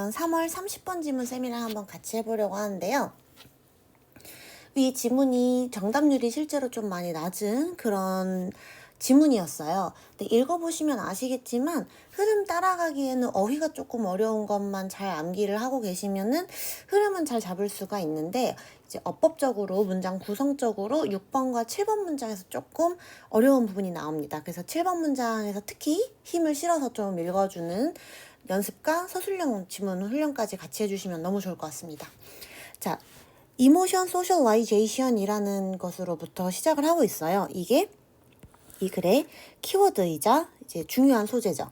그러면 3월 30번 지문 세미나 한번 같이 해보려고 하는데요. 이 지문이 정답률이 실제로 좀 많이 낮은 그런 지문이었어요. 근데 읽어보시면 아시겠지만 흐름 따라가기에는 어휘가 조금 어려운 것만 잘 암기를 하고 계시면은 흐름은 잘 잡을 수가 있는데, 이제 어법적으로 문장 구성적으로 6번과 7번 문장에서 조금 어려운 부분이 나옵니다. 그래서 7번 문장에서 특히 힘을 실어서 좀 읽어주는 연습과 서술형 지문 훈련까지 같이 해주시면 너무 좋을 것 같습니다. 자, 이모션 소셜라이제이션이라는 것으로부터 시작을 하고 있어요. 이게 이 글의 키워드이자 이제 중요한 소재죠.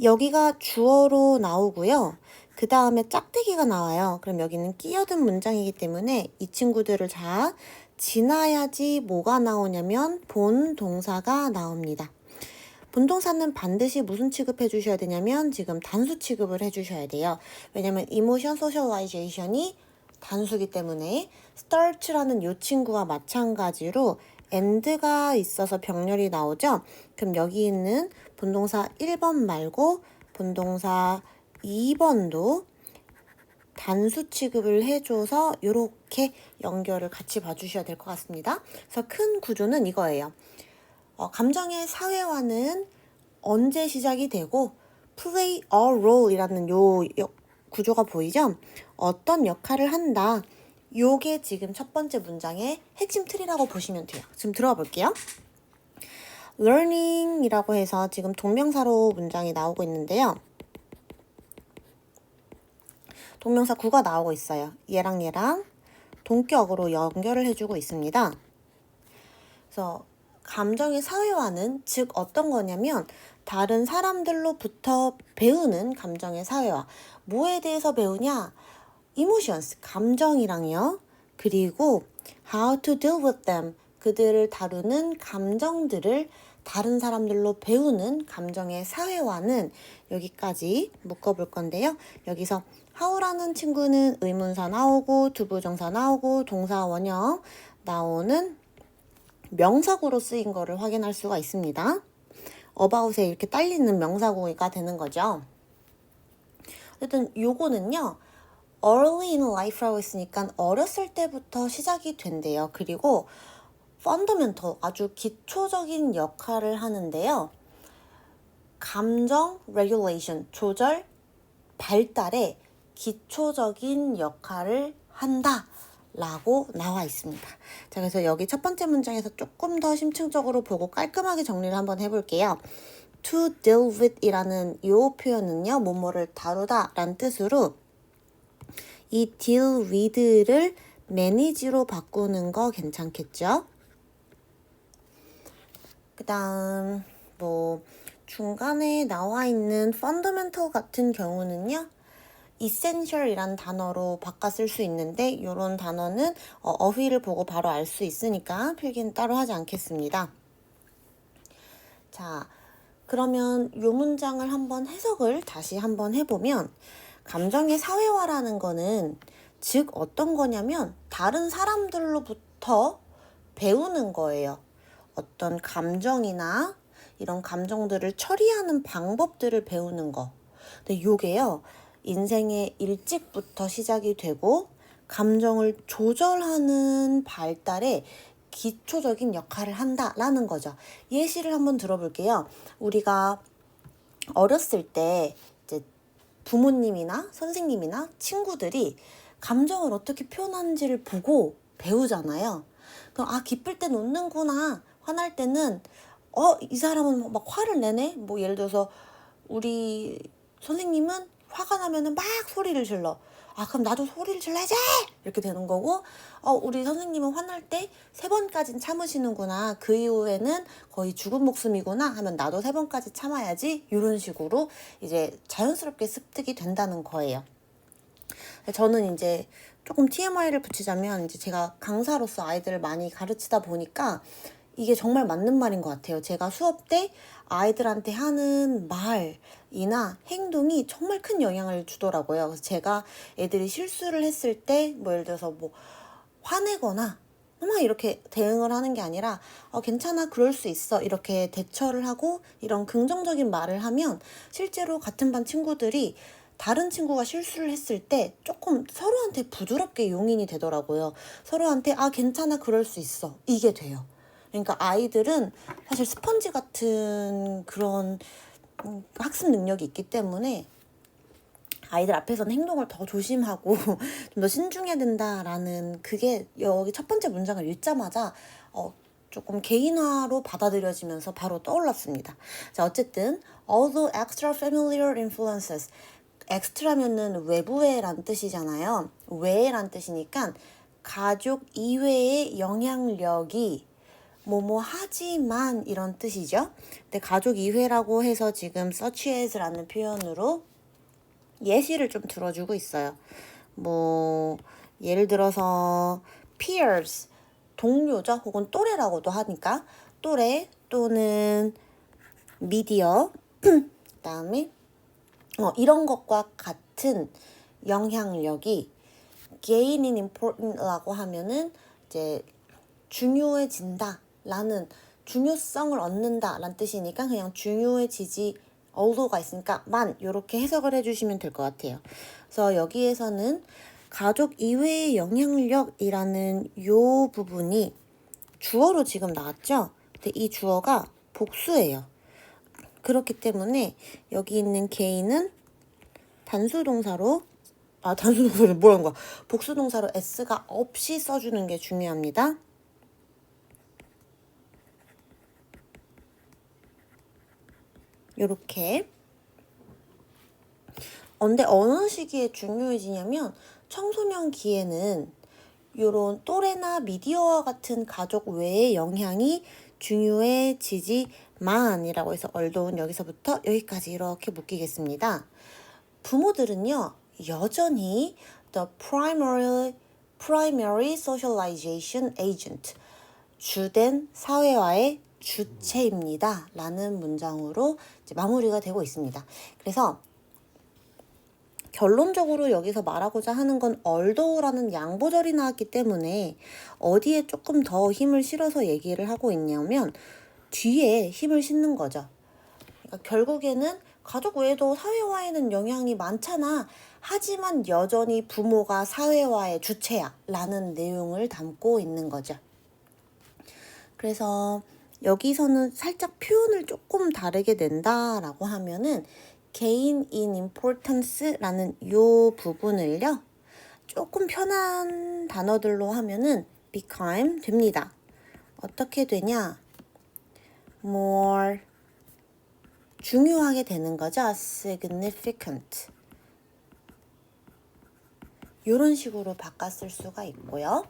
여기가 주어로 나오고요. 그 다음에 짝대기가 나와요. 그럼 여기는 끼어든 문장이기 때문에 이 친구들을 다 지나야지 뭐가 나오냐면 본 동사가 나옵니다. 본동사는 반드시 무슨 취급해 주셔야 되냐면 지금 단수 취급을 해 주셔야 돼요. 왜냐면 이모션 소셜라이제이션이 단수기 때문에 start라는 이 친구와 마찬가지로 and가 있어서 병렬이 나오죠. 그럼 여기 있는 본동사 1번 말고 본동사 2번도 단수 취급을 해줘서 이렇게 연결을 같이 봐주셔야 될 것 같습니다. 그래서 큰 구조는 이거예요. 감정의 사회화는 언제 시작이 되고 play a role이라는 요 구조가 보이죠? 어떤 역할을 한다. 요게 지금 첫 번째 문장의 핵심 틀이라고 보시면 돼요. 지금 들어가 볼게요. learning이라고 해서 지금 동명사로 문장이 나오고 있는데요. 동명사 구가 나오고 있어요. 얘랑 동격으로 연결을 해주고 있습니다. 그래서 감정의 사회화는 즉 어떤 거냐면 다른 사람들로부터 배우는 감정의 사회화. 뭐에 대해서 배우냐? emotions, 감정이랑요. 그리고 how to deal with them, 그들을 다루는 감정들을 다른 사람들로 배우는 감정의 사회화는 여기까지 묶어볼 건데요. 여기서 how라는 친구는 의문사 나오고 두부정사 나오고 동사 원형 나오는 명사구로 쓰인 거를 확인할 수가 있습니다. about에 이렇게 딸리는 명사구가 되는 거죠. 어쨌든 요거는요. early in life라고 했으니까 어렸을 때부터 시작이 된대요. 그리고 fundamental, 아주 기초적인 역할을 하는데요. 감정 regulation, 조절, 발달에 기초적인 역할을 한다 라고 나와 있습니다. 자, 그래서 여기 첫 번째 문장에서 조금 더 심층적으로 보고 깔끔하게 정리를 한번 해볼게요. to deal with 이라는 이 표현은요, 뭐뭐를 다루다 라는 뜻으로 이 deal with를 manage로 바꾸는 거 괜찮겠죠? 그 다음 뭐 중간에 나와 있는 fundamental 같은 경우는요, essential이라는 단어로 바꿔 쓸 수 있는데 이런 단어는 어휘를 보고 바로 알 수 있으니까 필기는 따로 하지 않겠습니다. 자, 그러면 이 문장을 한번 해석을 다시 한번 해보면 감정의 사회화라는 거는 즉 어떤 거냐면 다른 사람들로부터 배우는 거예요. 어떤 감정이나 이런 감정들을 처리하는 방법들을 배우는 거. 근데 요게요, 인생의 일찍부터 시작이 되고 감정을 조절하는 발달에 기초적인 역할을 한다라는 거죠. 예시를 한번 들어볼게요. 우리가 어렸을 때 이제 부모님이나 선생님이나 친구들이 감정을 어떻게 표현하는지를 보고 배우잖아요. 그럼 기쁠 땐 웃는구나, 화날 때는 이 사람은 막 화를 내네. 뭐 예를 들어서 우리 선생님은 화가 나면은 막 소리를 질러. 그럼 나도 소리를 질러야지! 이렇게 되는 거고, 우리 선생님은 화날 때 3번까지는 참으시는구나. 그 이후에는 거의 죽은 목숨이구나 하면 나도 3번까지 참아야지. 이런 식으로 이제 자연스럽게 습득이 된다는 거예요. 저는 이제 조금 TMI를 붙이자면 이제 제가 강사로서 아이들을 많이 가르치다 보니까 이게 정말 맞는 말인 것 같아요. 제가 수업 때 아이들한테 하는 말이나 행동이 정말 큰 영향을 주더라고요. 그래서 제가 애들이 실수를 했을 때 뭐 예를 들어서 뭐 화내거나 막 이렇게 대응을 하는 게 아니라 괜찮아, 그럴 수 있어, 이렇게 대처를 하고 이런 긍정적인 말을 하면 실제로 같은 반 친구들이 다른 친구가 실수를 했을 때 조금 서로한테 부드럽게 용인이 되더라고요. 서로한테 아 괜찮아 그럴 수 있어 이게 돼요. 그러니까 아이들은 사실 스펀지 같은 그런 학습 능력이 있기 때문에 아이들 앞에서는 행동을 더 조심하고 좀 더 신중해야 된다라는 그게 여기 첫 번째 문장을 읽자마자 조금 개인화로 받아들여지면서 바로 떠올랐습니다. 자, 어쨌든 although extra familiar influences 엑스트라면은 외부의란 뜻이잖아요. 외란 뜻이니까 가족 이외의 영향력이 뭐뭐 하지만 이런 뜻이죠. 근데 가족 이외라고 해서 지금 such as라는 표현으로 예시를 좀 들어주고 있어요. 뭐 예를 들어서 peers 동료죠. 혹은 또래라고도 하니까 또래 또는 미디어 그다음에 이런 것과 같은 영향력이 gain in important라고 하면은 이제 중요해진다라는 중요성을 얻는다라는 뜻이니까 그냥 중요해지지 although가 있으니까 만 이렇게 해석을 해주시면 될 것 같아요. 그래서 여기에서는 가족 이외의 영향력이라는 요 부분이 주어로 지금 나왔죠? 근데 이 주어가 복수예요. 그렇기 때문에 여기 있는 개인은 단수동사로 단수동사는 뭐라는 거야? 복수동사로 s가 없이 써주는 게 중요합니다. 요렇게. 근데 어느 시기에 중요해지냐면 청소년기에는 요런 또래나 미디어와 같은 가족 외의 영향이 중요해지지만이라고 해서 얼도는 여기서부터 여기까지 이렇게 묶이겠습니다. 부모들은요 여전히 the primary socialization agent 주된 사회화의 주체입니다 라는 문장으로 이제 마무리가 되고 있습니다. 그래서 결론적으로 여기서 말하고자 하는 건 althought라는 양보절이 나왔기 때문에 어디에 조금 더 힘을 실어서 얘기를 하고 있냐면 뒤에 힘을 싣는 거죠. 그러니까 결국에는 가족 외에도 사회화에는 영향이 많잖아. 하지만 여전히 부모가 사회화의 주체야 라는 내용을 담고 있는 거죠. 그래서 여기서는 살짝 표현을 조금 다르게 낸다라고 하면은 gain in importance라는 요 부분을요 조금 편한 단어들로 하면은 become 됩니다. 어떻게 되냐? more 중요하게 되는 거죠. significant 이런 식으로 바꿨을 수가 있고요.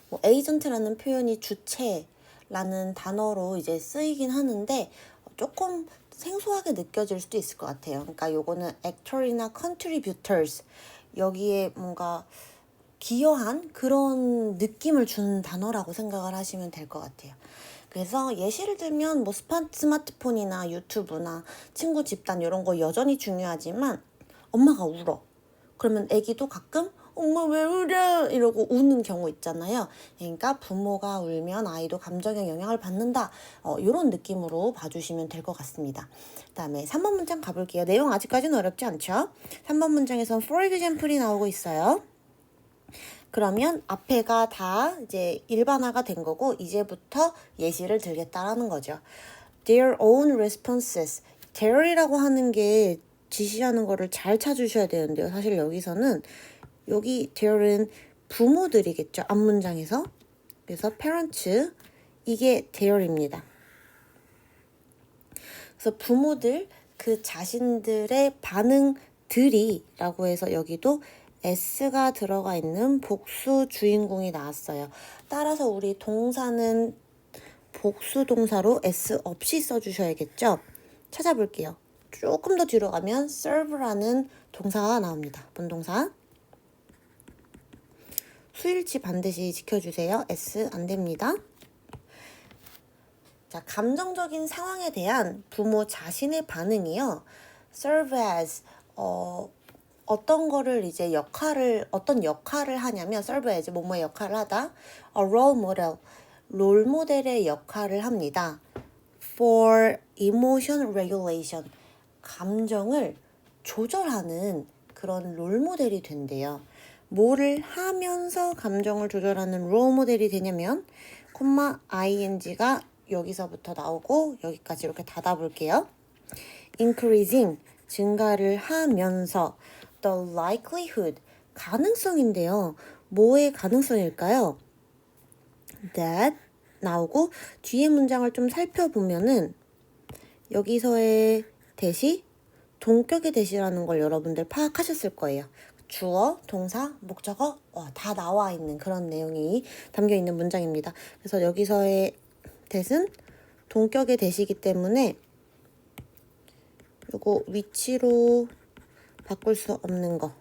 뭐 에이전트라는 표현이 주체라는 단어로 이제 쓰이긴 하는데 조금 생소하게 느껴질 수도 있을 것 같아요. 그러니까 요거는 actor이나 contributors 여기에 뭔가 기여한 그런 느낌을 주는 단어라고 생각을 하시면 될 것 같아요. 그래서 예시를 들면 뭐 스마트폰이나 유튜브나 친구 집단 이런 거 여전히 중요하지만 엄마가 울어. 그러면 애기도 가끔 엄마 왜 울어? 이러고 우는 경우 있잖아요. 그러니까 부모가 울면 아이도 감정에 영향을 받는다. 이런 느낌으로 봐주시면 될 것 같습니다. 그다음에 3번 문장 가볼게요. 내용 아직까지는 어렵지 않죠? 3번 문장에선 for example이 나오고 있어요. 그러면 앞에가 다 이제 일반화가 된 거고 이제부터 예시를 들겠다라는 거죠. Their own responses. their이라고 하는 게 지시하는 거를 잘 찾으셔야 되는데요. 사실 여기서는 여기 their은 부모들이겠죠. 앞문장에서. 그래서 parents 이게 their입니다. 그래서 부모들 그 자신들의 반응들이라고 해서 여기도 s가 들어가 있는 복수 주인공이 나왔어요. 따라서 우리 동사는 복수 동사로 s 없이 써주셔야겠죠. 찾아볼게요. 조금 더 뒤로 가면 serve라는 동사가 나옵니다. 본동사. 수일치 반드시 지켜주세요. S 안 됩니다. 자, 감정적인 상황에 대한 부모 자신의 반응이요. serve as 어떤 거를 이제 어떤 역할을 하냐면 serve as 뭐뭐의 역할을 하다. a role model 롤 모델의 역할을 합니다. for emotion regulation 감정을 조절하는 그런 롤모델이 된대요. 뭐를 하면서 감정을 조절하는 롤모델이 되냐면 콤마 ing가 여기서부터 나오고 여기까지 이렇게 닫아볼게요. increasing 증가를 하면서 the likelihood 가능성인데요. 뭐의 가능성일까요? that 나오고 뒤에 문장을 좀 살펴보면은 여기서의 대시 동격의 대시라는 걸 여러분들 파악하셨을 거예요. 주어, 동사, 목적어 다 나와 있는 그런 내용이 담겨 있는 문장입니다. 그래서 여기서의 대는 동격의 대시이기 때문에 요거 위치로 바꿀 수 없는 거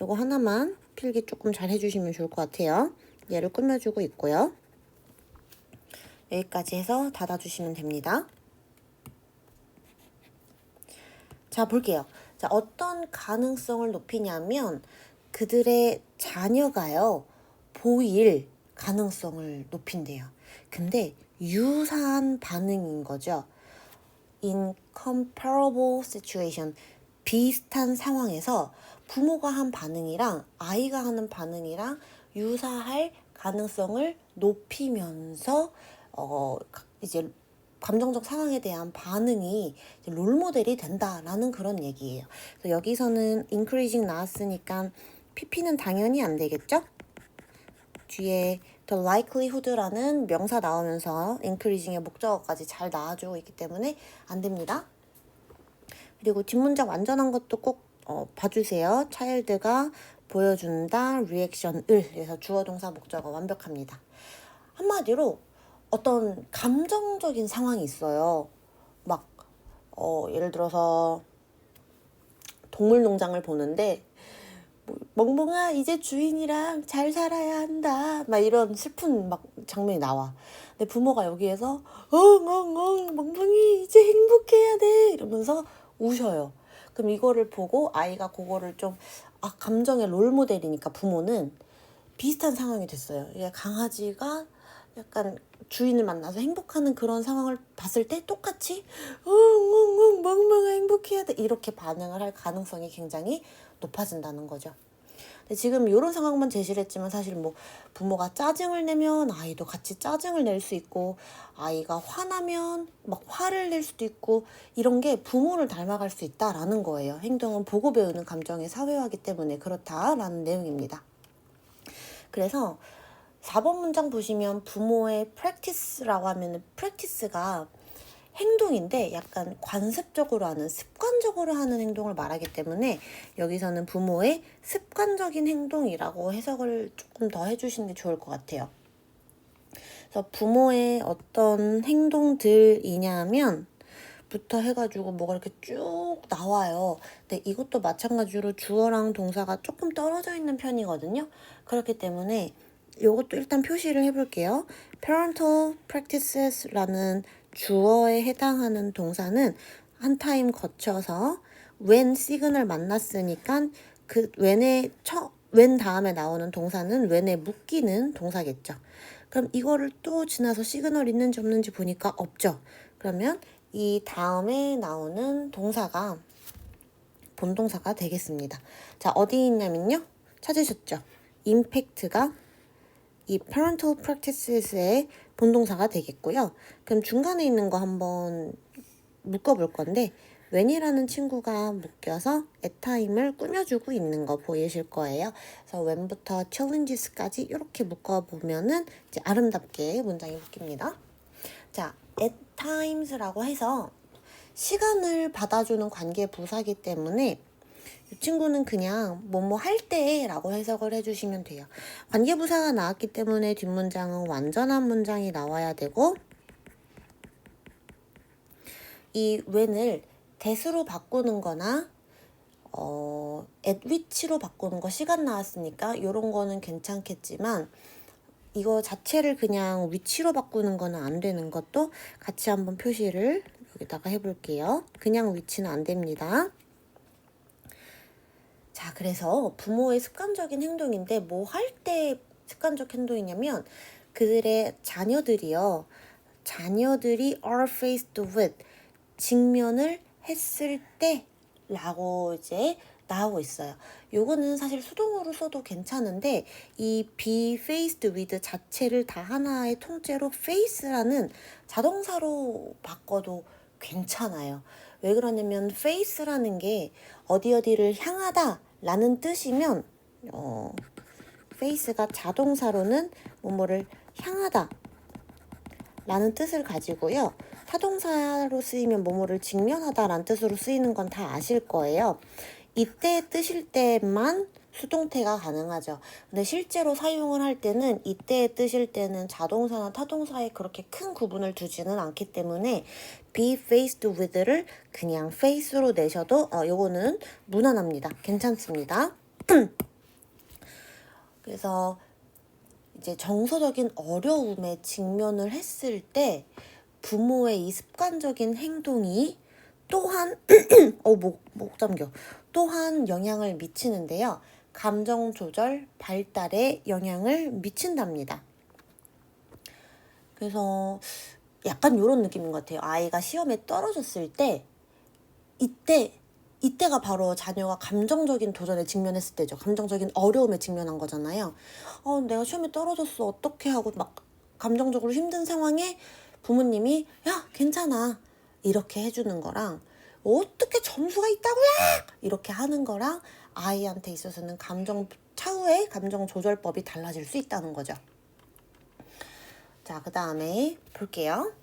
요거 하나만 필기 조금 잘 해주시면 좋을 것 같아요. 얘를 꾸며주고 있고요. 여기까지 해서 닫아주시면 됩니다. 자, 볼게요. 자, 어떤 가능성을 높이냐면 그들의 자녀가요, 보일 가능성을 높인대요. 근데 유사한 반응인 거죠. In comparable situation, 비슷한 상황에서 부모가 한 반응이랑 아이가 하는 반응이랑 유사할 가능성을 높이면서 이제 감정적 상황에 대한 반응이 롤모델이 된다라는 그런 얘기예요. 그래서 여기서는 increasing 나왔으니까 PP는 당연히 안 되겠죠? 뒤에 the likelihood라는 명사 나오면서 increasing의 목적어까지 잘 나와주고 있기 때문에 안 됩니다. 그리고 뒷문장 완전한 것도 꼭 봐주세요. child가 보여준다, 리액션을 그래서 주어, 동사, 목적어 완벽합니다. 한마디로 어떤 감정적인 상황이 있어요. 막 예를 들어서 동물농장을 보는데 멍멍아 이제 주인이랑 잘 살아야 한다 막 이런 슬픈 막 장면이 나와. 근데 부모가 여기에서 엉엉엉 멍멍이 이제 행복해야 돼 이러면서 우셔요. 그럼 이거를 보고 아이가 그거를 좀 감정의 롤모델이니까 부모는 비슷한 상황이 됐어요. 강아지가 약간 주인을 만나서 행복하는 그런 상황을 봤을 때 똑같이 엉엉엉 멍멍아 행복해야 돼 이렇게 반응을 할 가능성이 굉장히 높아진다는 거죠. 근데 지금 이런 상황만 제시를 했지만 사실 뭐 부모가 짜증을 내면 아이도 같이 짜증을 낼 수 있고 아이가 화나면 막 화를 낼 수도 있고 이런 게 부모를 닮아갈 수 있다라는 거예요. 행동은 보고 배우는 감정의 사회화이기 때문에 그렇다라는 내용입니다. 그래서 4번 문장 보시면 부모의 practice라고 하면 practice가 행동인데 약간 관습적으로 하는 습관적으로 하는 행동을 말하기 때문에 여기서는 부모의 습관적인 행동이라고 해석을 조금 더 해주시는 게 좋을 것 같아요. 그래서 부모의 어떤 행동들이냐면 부터 해가지고 뭐가 이렇게 쭉 나와요. 근데 이것도 마찬가지로 주어랑 동사가 조금 떨어져 있는 편이거든요. 그렇기 때문에 이것도 일단 표시를 해볼게요. parental practices라는 주어에 해당하는 동사는 한 타임 거쳐서 when 시그널 만났으니까 그 when 다음에 나오는 동사는 when에 묶이는 동사겠죠. 그럼 이거를 또 지나서 시그널 있는지 없는지 보니까 없죠. 그러면 이 다음에 나오는 동사가 본동사가 되겠습니다. 자, 어디 있냐면요. 찾으셨죠? impact가 이 parental practices의 본동사가 되겠고요. 그럼 중간에 있는 거 한번 묶어볼 건데 when이라는 친구가 묶여서 at time을 꾸며주고 있는 거 보이실 거예요. 그래서 when부터 challenges까지 이렇게 묶어보면은 이제 아름답게 문장이 묶입니다. 자, at times라고 해서 시간을 받아주는 관계 부사기 때문에 이 친구는 그냥 뭐뭐 할 때라고 해석을 해주시면 돼요. 관계부사가 나왔기 때문에 뒷문장은 완전한 문장이 나와야 되고 이 when을 that으로 바꾸는 거나 at which로 바꾸는 거 시간 나왔으니까 이런 거는 괜찮겠지만 이거 자체를 그냥 위치로 바꾸는 거는 안 되는 것도 같이 한번 표시를 여기다가 해볼게요. 그냥 위치는 안 됩니다. 자, 그래서 부모의 습관적인 행동인데 뭐 할 때 습관적 행동이냐면 그들의 자녀들이 are faced with 직면을 했을 때 라고 이제 나오고 있어요. 요거는 사실 수동으로 써도 괜찮은데 이 be faced with 자체를 다 하나의 통째로 face라는 자동사로 바꿔도 괜찮아요. 왜 그러냐면 face라는 게 어디 어디를 향하다 라는 뜻이면 face가 자동사로는 뭐뭐를 향하다 라는 뜻을 가지고요. 타동사로 쓰이면 뭐뭐를 직면하다 라는 뜻으로 쓰이는 건 다 아실 거예요. 이때 뜨실 때만 수동태가 가능하죠. 근데 실제로 사용을 할 때는 이때에 뜨실 때는 자동사나 타동사에 그렇게 큰 구분을 두지는 않기 때문에 be faced with를 그냥 face로 내셔도 요거는 무난합니다. 괜찮습니다. 그래서 이제 정서적인 어려움에 직면을 했을 때 부모의 이 습관적인 행동이 또한 목 잠겨. 또한 영향을 미치는데요. 감정 조절 발달에 영향을 미친답니다. 그래서 약간 이런 느낌인 것 같아요. 아이가 시험에 떨어졌을 때 이때가 바로 자녀가 감정적인 도전에 직면했을 때죠. 감정적인 어려움에 직면한 거잖아요. 내가 시험에 떨어졌어. 어떻게 하고 막 감정적으로 힘든 상황에 부모님이 야, 괜찮아. 이렇게 해주는 거랑 어떻게 점수가 있다고요? 이렇게 하는 거랑 아이한테 있어서는 차후에 감정 조절법이 달라질 수 있다는 거죠. 자, 그 다음에 볼게요.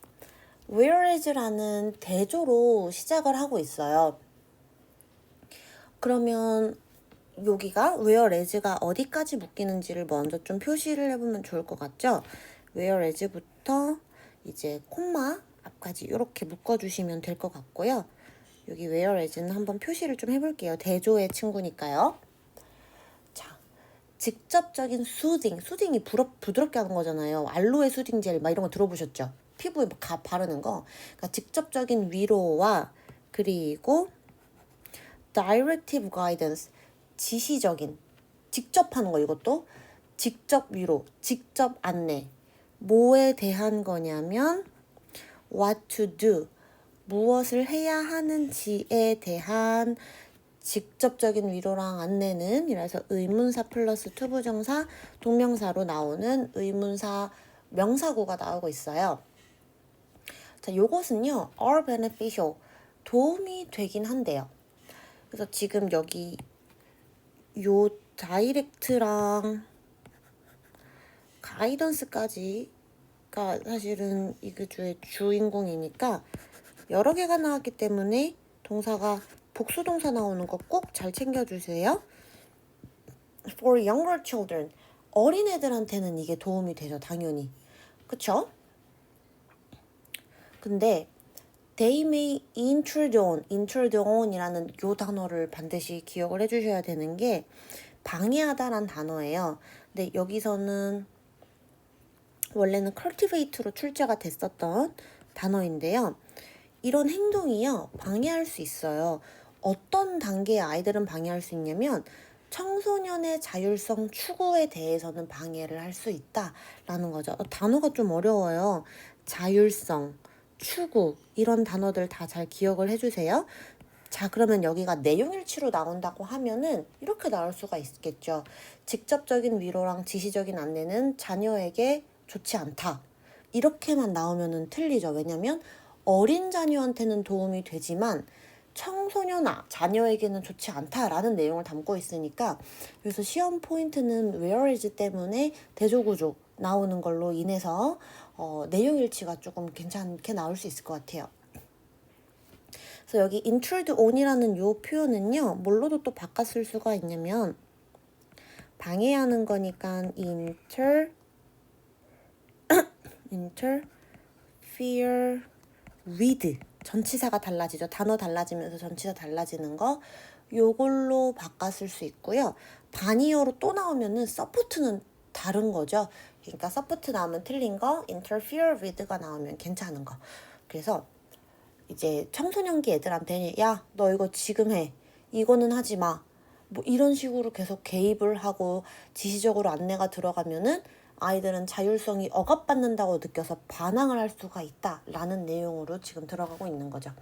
whereas라는 대조로 시작을 하고 있어요. 그러면 여기가 whereas가 어디까지 묶이는지를 먼저 좀 표시를 해보면 좋을 것 같죠? whereas부터 이제 콤마 앞까지 이렇게 묶어주시면 될 것 같고요. 여기 whereas는 한번 표시를 좀 해볼게요. 대조의 친구니까요. 자, 직접적인 수딩이 부드럽게 하는 거잖아요. 알로에 수딩 젤 막 이런 거 들어보셨죠? 피부에 막 바르는 거. 그러니까 직접적인 위로와 그리고 directive guidance, 지시적인, 직접 하는 거 이것도 직접 위로, 직접 안내. 뭐에 대한 거냐면 what to do, 무엇을 해야 하는지에 대한 직접적인 위로랑 안내는 이래서 의문사 플러스 투부정사 동명사로 나오는 의문사 명사구가 나오고 있어요. 자, 요것은요 are beneficial, 도움이 되긴 한대요. 그래서 지금 여기 요 다이렉트랑 가이던스까지가 사실은 이 주의 주인공이니까 여러 개가 나왔기 때문에 동사가 복수동사 나오는 거 꼭 잘 챙겨주세요. For younger children, 어린애들한테는 이게 도움이 되죠, 당연히. 그쵸? 근데 they may intrude on이라는 요 단어를 반드시 기억을 해주셔야 되는 게 방해하다란 단어예요. 근데 여기서는 원래는 cultivate로 출제가 됐었던 단어인데요. 이런 행동이요, 방해할 수 있어요. 어떤 단계의 아이들은 방해할 수 있냐면 청소년의 자율성 추구에 대해서는 방해를 할 수 있다라는 거죠. 단어가 좀 어려워요. 자율성, 추구 이런 단어들 다 잘 기억을 해주세요. 자, 그러면 여기가 내용일치로 나온다고 하면은 이렇게 나올 수가 있겠죠. 직접적인 위로랑 지시적인 안내는 자녀에게 좋지 않다. 이렇게만 나오면은 틀리죠. 왜냐면 어린 자녀한테는 도움이 되지만 청소년 자녀에게는 좋지 않다라는 내용을 담고 있으니까, 그래서 시험 포인트는 whereas 때문에 대조구조 나오는 걸로 인해서 내용일치가 조금 괜찮게 나올 수 있을 것 같아요. 그래서 여기 intrude on이라는 요 표현은요, 뭘로도 또 바꿔 쓸 수가 있냐면 방해하는 거니까 interfere with, 전치사가 달라지죠. 단어 달라지면서 전치사 달라지는 거, 요걸로 바꿔 쓸 수 있고요. 반이어로 또 나오면은 support는 다른 거죠. 그러니까 support 나오면 틀린 거, interfere with가 나오면 괜찮은 거. 그래서 이제 청소년기 애들한테는 야, 너 이거 지금 해. 이거는 하지 마. 뭐 이런 식으로 계속 개입을 하고 지시적으로 안내가 들어가면은 아이들은 자율성이 억압받는다고 느껴서 반항을 할 수가 있다라는 내용으로 지금 들어가고 있는 거죠.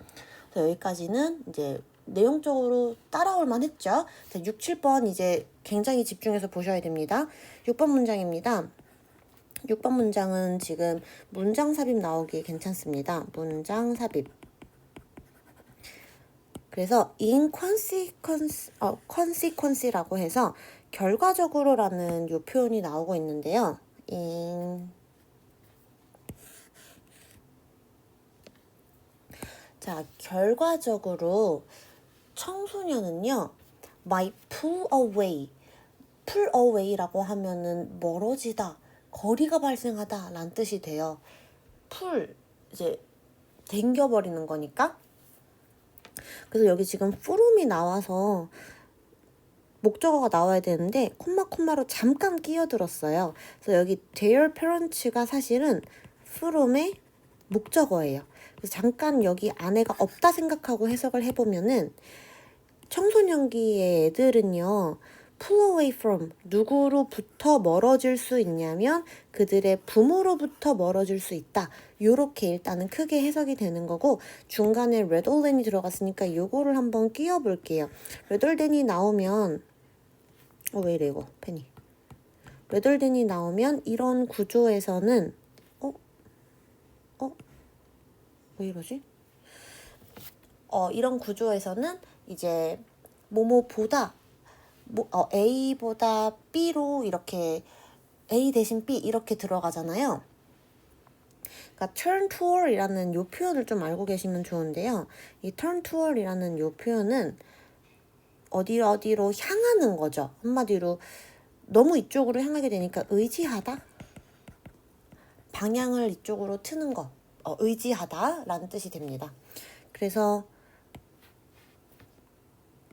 그래서 여기까지는 이제 내용적으로 따라올 만했죠. 자, 6, 7번 이제 굉장히 집중해서 보셔야 됩니다. 6번 문장입니다. 6번 문장은 지금 문장 삽입 나오기 괜찮습니다. 문장 삽입. 그래서 consequence라고 해서 결과적으로라는 요 표현이 나오고 있는데요. 자, 결과적으로 청소년은요, might pull away라고 하면은 멀어지다, 거리가 발생하다 라는 뜻이 돼요. pull, 이제 당겨버리는 거니까. 그래서 여기 지금 from이 나와서 목적어가 나와야 되는데 콤마로 잠깐 끼어들었어요. 그래서 여기 their parents가 사실은 from의 목적어예요. 그래서 잠깐 여기 안에가 없다 생각하고 해석을 해보면은 청소년기의 애들은요, pull away from, 누구로부터 멀어질 수 있냐면 그들의 부모로부터 멀어질 수 있다. 요렇게 일단은 크게 해석이 되는 거고, 중간에 rather than이 들어갔으니까 요거를 한번 끼워 볼게요. rather than이 나오면 왜 이래 이거 펜이. rather than이 나오면 이런 구조에서는 왜 이러지? 이런 구조에서는 이제 뭐뭐보다 A보다 B로 이렇게 A 대신 B 이렇게 들어가잖아요. 그러니까 turn toward이라는 요 표현을 좀 알고 계시면 좋은데요. 이 turn toward이라는 요 표현은 어디로 향하는 거죠. 한마디로 너무 이쪽으로 향하게 되니까 의지하다? 방향을 이쪽으로 트는 거. 의지하다라는 뜻이 됩니다. 그래서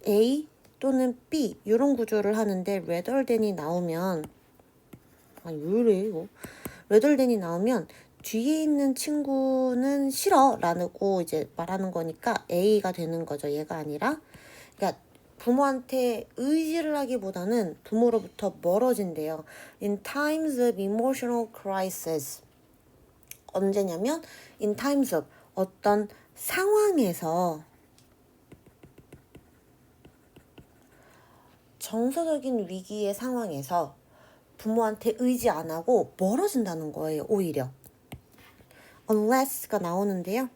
A 또는 B 이런 구조를 하는데 rather than이 나오면 왜 이래 이거 rather than이 나오면 뒤에 있는 친구는 싫어 라고 이제 말하는 거니까 A가 되는 거죠. 얘가 아니라. 그러니까 부모한테 의지를 하기보다는 부모로부터 멀어진대요. In times of emotional crisis. 언제냐면 in times of 어떤 상황에서 정서적인 위기의 상황에서 부모한테 의지 안 하고 멀어진다는 거예요. 오히려. unless가 나오는데요.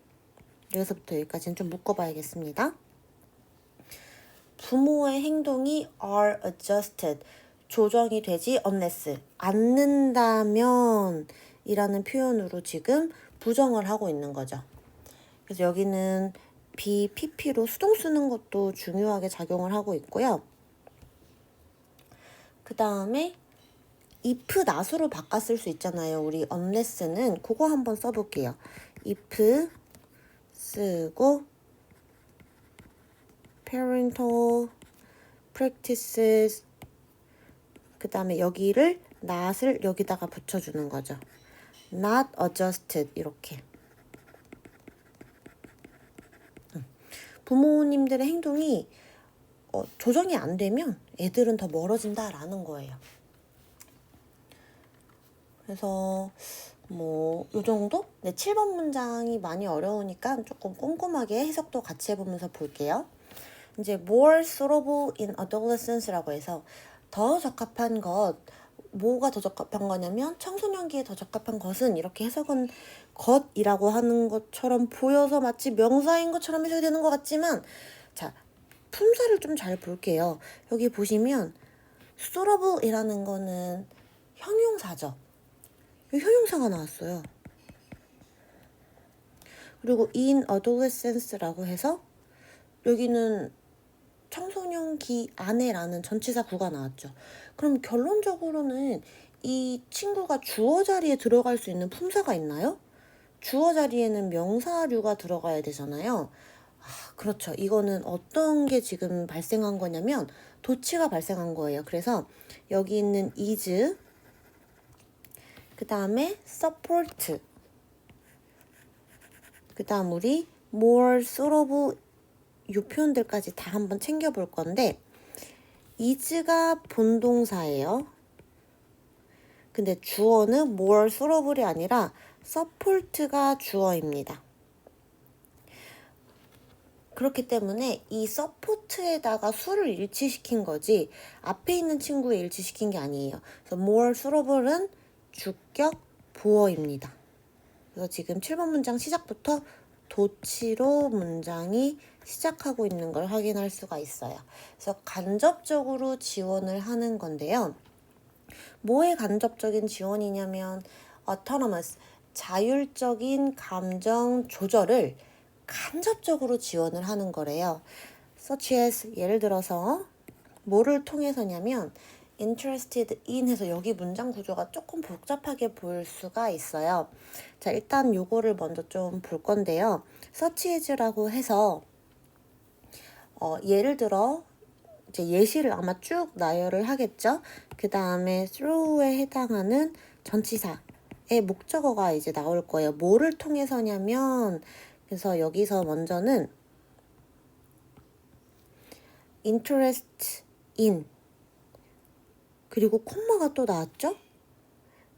여기서부터 여기까지는 좀 묶어봐야겠습니다. 부모의 행동이 are adjusted. 조정이 되지 unless. 않는다면 이라는 표현으로 지금 부정을 하고 있는 거죠. 그래서 여기는 be, pp로 수동 쓰는 것도 중요하게 작용을 하고 있고요. 그 다음에 if, not으로 바꿨을 수 있잖아요. 우리 unless는 그거 한번 써볼게요. if 쓰고 parental practices 그 다음에 여기를 not을 여기다가 붙여주는 거죠. not adjusted 이렇게. 부모님들의 행동이 조정이 안 되면 애들은 더 멀어진다라는 거예요. 그래서 요 정도? 네, 7번 문장이 많이 어려우니까 조금 꼼꼼하게 해석도 같이 해보면서 볼게요. 이제 more suitable in adolescence라고 해서 더 적합한 것, 뭐가 더 적합한 거냐면 청소년기에 더 적합한 것은 이렇게 해석은 것이라고 하는 것처럼 보여서 마치 명사인 것처럼 해석이 되는 것 같지만 자, 품사를 좀 잘 볼게요. 여기 보시면 suitable이라는 거는 형용사죠. 형용사가 나왔어요. 그리고 in adolescence라고 해서 여기는 청소년기 안에라는 전치사 구가 나왔죠. 그럼 결론적으로는 이 친구가 주어 자리에 들어갈 수 있는 품사가 있나요? 주어 자리에는 명사류가 들어가야 되잖아요. 그렇죠. 이거는 어떤 게 지금 발생한 거냐면 도치가 발생한 거예요. 그래서 여기 있는 is 그 다음에 support 그 다음 우리 more suitable 이 표현들까지 다 한번 챙겨볼 건데 is가 본동사예요. 근데 주어는 more suitable이 아니라 support가 주어입니다. 그렇기 때문에 이 서포트에다가 수를 일치시킨 거지 앞에 있는 친구에 일치시킨 게 아니에요. 그래서 more suitable은 주격 보어입니다. 그래서 지금 7번 문장 시작부터 도치로 문장이 시작하고 있는 걸 확인할 수가 있어요. 그래서 간접적으로 지원을 하는 건데요. 뭐의 간접적인 지원이냐면 autonomous, 자율적인 감정 조절을 간접적으로 지원을 하는 거래요. such as, 예를 들어서 뭐를 통해서냐면 interested in 해서 여기 문장 구조가 조금 복잡하게 보일 수가 있어요. 자, 일단 요거를 먼저 좀 볼 건데요. such as라고 해서 예를 들어 이제 예시를 아마 쭉 나열을 하겠죠. 그 다음에 throw에 해당하는 전치사의 목적어가 이제 나올 거예요. 뭐를 통해서냐면 그래서 여기서 먼저는 interest in 그리고 콤마가 또 나왔죠?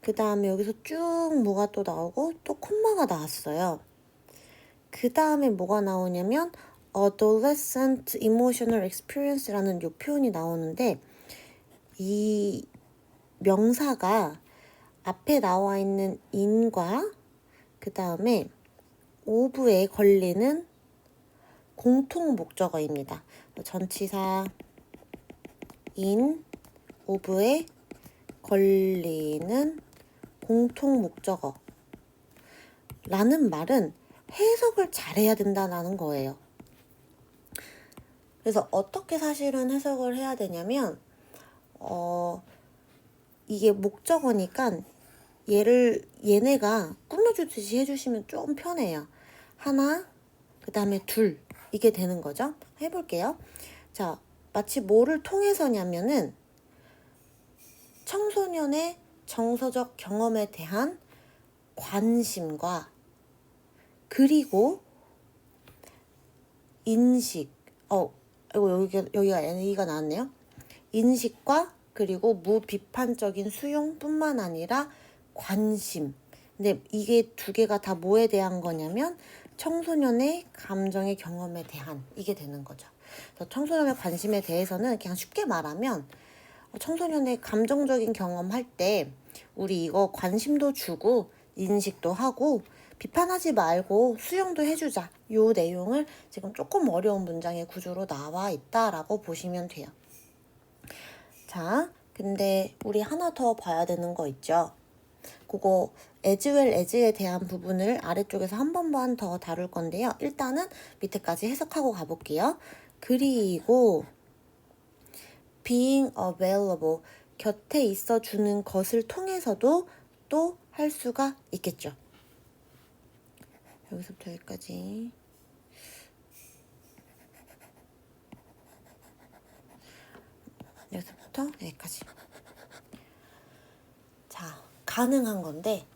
그 다음에 여기서 쭉 뭐가 또 나오고 또 콤마가 나왔어요. 그 다음에 뭐가 나오냐면 adolescent emotional experience라는 요 표현이 나오는데 이 명사가 앞에 나와 있는 in과 그 다음에 of에 걸리는 공통 목적어입니다. 전치사 in, of에 걸리는 공통 목적어 라는 말은 해석을 잘해야 된다는 거예요. 그래서 어떻게 사실은 해석을 해야 되냐면 이게 목적어니까 얘네가 꾸며주듯이 해주시면 좀 편해요. 하나, 그 다음에 둘 이게 되는 거죠. 해볼게요. 자, 마치 뭐를 통해서냐면은 청소년의 정서적 경험에 대한 관심과 그리고 인식, 여기가 N가 나왔네요. 인식과 그리고 무비판적인 수용뿐만 아니라 관심. 근데 이게 두 개가 다 뭐에 대한 거냐면 청소년의 감정의 경험에 대한 이게 되는 거죠. 그래서 청소년의 관심에 대해서는 그냥 쉽게 말하면 청소년의 감정적인 경험할 때 우리 이거 관심도 주고 인식도 하고 비판하지 말고 수용도 해주자. 요 내용을 지금 조금 어려운 문장의 구조로 나와 있다라고 보시면 돼요. 자, 근데 우리 하나 더 봐야 되는 거 있죠? 그거 as well as에 대한 부분을 아래쪽에서 한 번만 더 다룰 건데요. 일단은 밑에까지 해석하고 가볼게요. 그리고 being available, 곁에 있어주는 것을 통해서도 또 할 수가 있겠죠. 여기서부터 여기까지. 여기서부터 여기까지. 자, 가능한 건데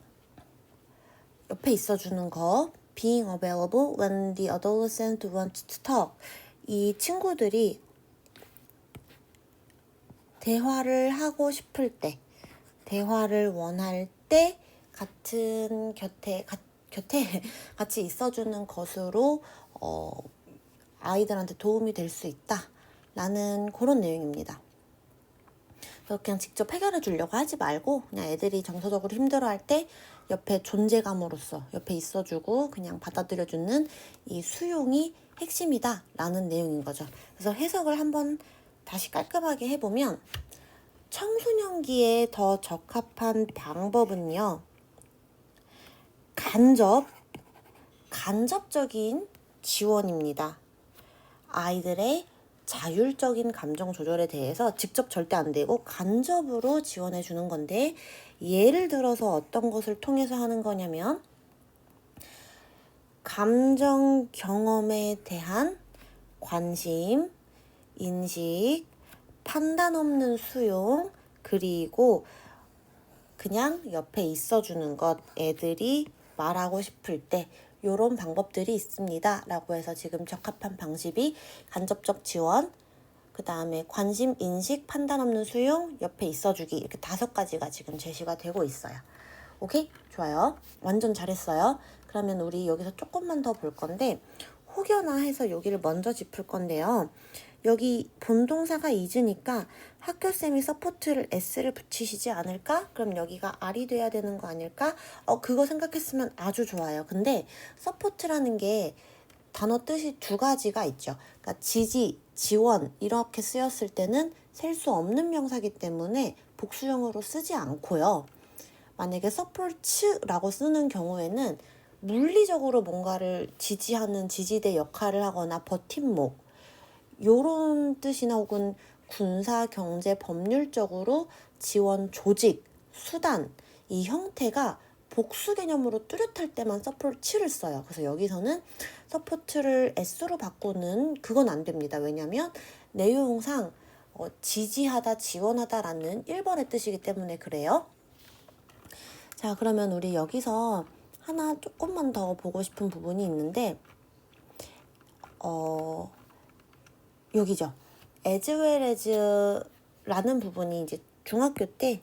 옆에 있어주는 거 being available when the adolescent wants to talk. 이 친구들이 대화를 하고 싶을 때, 대화를 원할 때 같은 곁에 같이 있어주는 것으로 아이들한테 도움이 될 수 있다라는 그런 내용입니다. 그래서 그냥 직접 해결해 주려고 하지 말고 그냥 애들이 정서적으로 힘들어할 때 옆에 존재감으로서 옆에 있어주고 그냥 받아들여주는 이 수용이 핵심이다라는 내용인 거죠. 그래서 해석을 한번 다시 깔끔하게 해보면 청소년기에 더 적합한 방법은요. 간접적인 지원입니다. 아이들의 자율적인 감정 조절에 대해서 직접 절대 안 되고 간접으로 지원해 주는 건데 예를 들어서 어떤 것을 통해서 하는 거냐면 감정 경험에 대한 관심, 인식, 판단 없는 수용, 그리고 그냥 옆에 있어주는 것, 애들이 말하고 싶을 때 요런 방법들이 있습니다 라고 해서 지금 적합한 방식이 간접적 지원, 그 다음에 관심, 인식, 판단 없는 수용, 옆에 있어주기 이렇게 5가지가 지금 제시가 되고 있어요. 오케이? 좋아요. 완전 잘했어요. 그러면 우리 여기서 조금만 더 볼 건데 혹여나 해서 여기를 먼저 짚을 건데요. 여기 본동사가 is니까 학교쌤이 서포트를 s를 붙이시지 않을까? 그럼 여기가 R이 돼야 되는 거 아닐까? 그거 생각했으면 아주 좋아요. 근데 서포트라는 게 단어 뜻이 두 가지가 있죠. 그러니까 지지, 지원 이렇게 쓰였을 때는 셀 수 없는 명사기 때문에 복수형으로 쓰지 않고요. 만약에 support라고 쓰는 경우에는 물리적으로 뭔가를 지지하는 지지대 역할을 하거나 버팀목 요런 뜻이나 혹은 군사, 경제, 법률적으로 지원 조직, 수단 이 형태가 복수 개념으로 뚜렷할 때만 support를 써요. 그래서 여기서는 support를 s로 바꾸는 그건 안 됩니다. 왜냐면 내용상 지지하다, 지원하다라는 1번의 뜻이기 때문에 그래요. 자, 그러면 우리 여기서 하나 조금만 더 보고 싶은 부분이 있는데 여기죠. as well as 라는 부분이 이제 중학교 때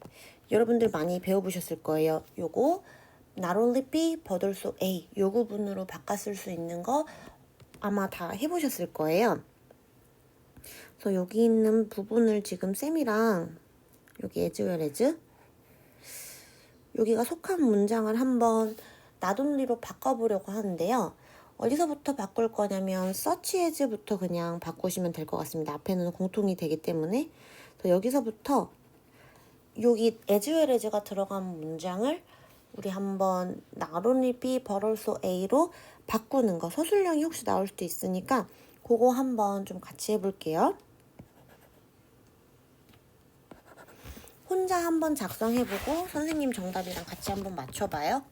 여러분들 많이 배워보셨을 거예요. 요거 not only B but also A 요 부분으로 바꿨을 수 있는 거 아마 다 해보셨을 거예요. 그래서 여기 있는 부분을 지금 쌤이랑 여기 as well as 여기가 속한 문장을 한번 not only로 바꿔보려고 하는데요. 어디서부터 바꿀 거냐면 such as부터 그냥 바꾸시면 될 것 같습니다. 앞에는 공통이 되기 때문에. 그래서 여기서부터 여기 as well as가 들어간 문장을 우리 한번 not only B but also A로 바꾸는 거 서술형이 혹시 나올 수도 있으니까 그거 한번 좀 같이 해볼게요. 혼자 한번 작성해보고 선생님 정답이랑 같이 한번 맞춰봐요.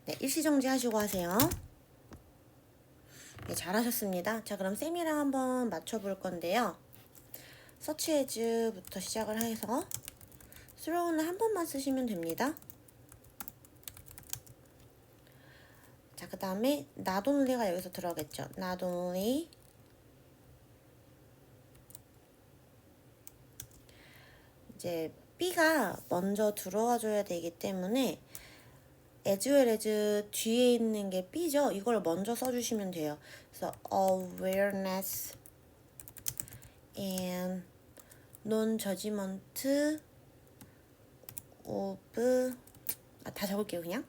네, 일시정지 하시고 하세요. 네, 잘하셨습니다. 자, 그럼 쌤이랑 한번 맞춰볼 건데요. search as부터 시작을 해서 throw는 한 번만 쓰시면 됩니다. 자, 그 다음에 not only가 여기서 들어가겠죠. not only 이제 B가 먼저 들어와 줘야 되기 때문에 as well as 뒤에 있는 게 B죠. 이걸 먼저 써주시면 돼요. 그래서 awareness and non-judgment of 다 적을게요 그냥.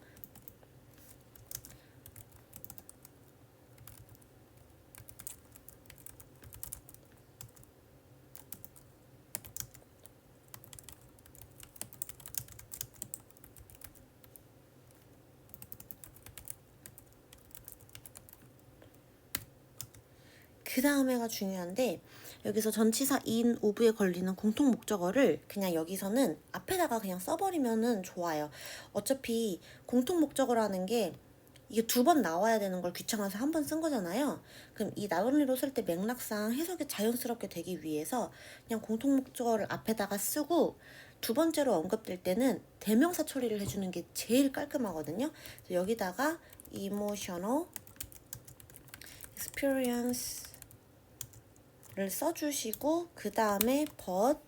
그 다음에가 중요한데 여기서 전치사 in, of에 걸리는 공통 목적어를 그냥 여기서는 앞에다가 그냥 써버리면은 좋아요. 어차피 공통 목적어라는 게 이게 두 번 나와야 되는 걸 귀찮아서 한 번 쓴 거잖아요. 그럼 이 not only로 쓸 때 맥락상 해석이 자연스럽게 되기 위해서 그냥 공통 목적어를 앞에다가 쓰고 두 번째로 언급될 때는 대명사 처리를 해주는 게 제일 깔끔하거든요. 그래서 여기다가 emotional experience 를 써주시고 그 다음에 but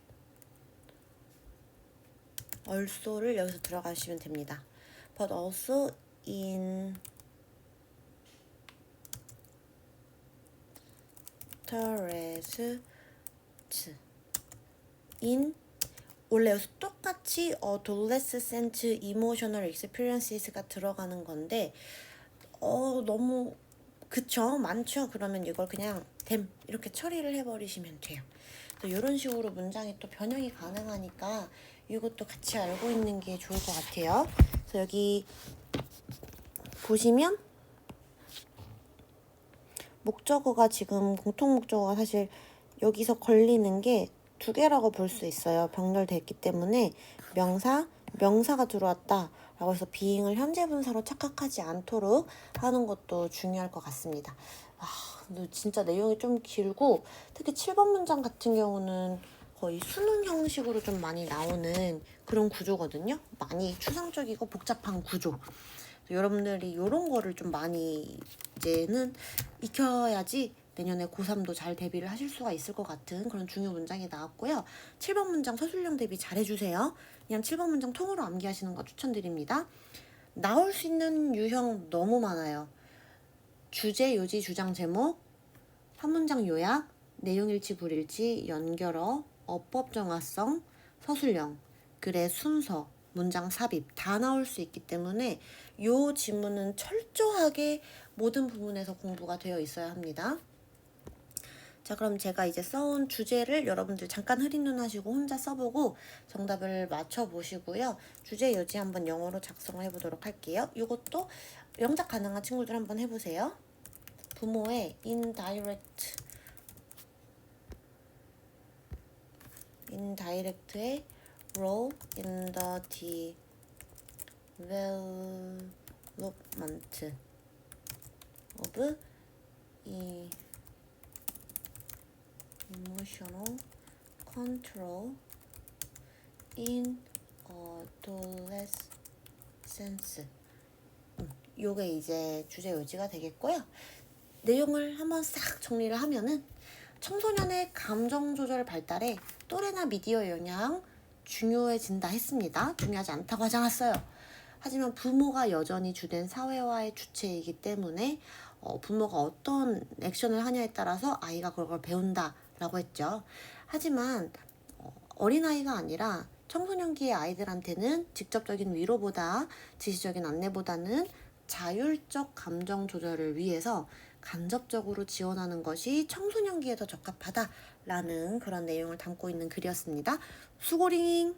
also를 여기서 들어가시면 됩니다. but also interest in 원래 여기서 똑같이 adolescent emotional experiences가 들어가는 건데 너무 그쵸? 많죠? 그러면 이걸 그냥 them 이렇게 처리를 해버리시면 돼요. 이런 식으로 문장이 또 변형이 가능하니까 이것도 같이 알고 있는 게 좋을 것 같아요. 그래서 여기 보시면 목적어가 지금 공통 목적어가 사실 여기서 걸리는 게 두 개라고 볼 수 있어요. 병렬됐기 때문에 명사가 들어왔다 라고 해서 being을 현재 분사로 착각하지 않도록 하는 것도 중요할 것 같습니다. 근데 진짜 내용이 좀 길고 특히 7번 문장 같은 경우는 거의 수능 형식으로 좀 많이 나오는 그런 구조거든요. 많이 추상적이고 복잡한 구조. 여러분들이 이런 거를 좀 많이 이제는 익혀야지 내년에 고3도 잘 대비를 하실 수가 있을 것 같은 그런 중요 문장이 나왔고요. 7번 문장 서술형 대비 잘 해주세요. 그냥 7번 문장 통으로 암기하시는 거 추천드립니다. 나올 수 있는 유형 너무 많아요. 주제, 요지, 주장, 제목, 한 문장 요약, 내용일치, 불일치, 연결어, 어법 정화성, 서술형, 글의 순서, 문장 삽입 다 나올 수 있기 때문에 이 지문은 철저하게 모든 부분에서 공부가 되어 있어야 합니다. 자, 그럼 제가 이제 써온 주제를 여러분들 잠깐 흐린 눈 하시고 혼자 써보고 정답을 맞춰보시고요. 주제 요지 한번 영어로 작성을 해보도록 할게요. 이것도 영작 가능한 친구들 한번 해보세요. 부모의 indirect의 role in the development of emotional control in adolescence. 요게 이제 주제 요지가 되겠고요. 내용을 한번 싹 정리를 하면은 청소년의 감정 조절 발달에 또래나 미디어 영향 중요해진다 했습니다. 중요하지 않다고 하지 않았어요. 하지만 부모가 여전히 주된 사회화의 주체이기 때문에 부모가 어떤 액션을 하냐에 따라서 아이가 그걸 배운다라고 했죠. 하지만 어린아이가 아니라 청소년기의 아이들한테는 직접적인 위로보다 지시적인 안내보다는 자율적 감정 조절을 위해서 간접적으로 지원하는 것이 청소년기에 더 적합하다라는 그런 내용을 담고 있는 글이었습니다. 수고링!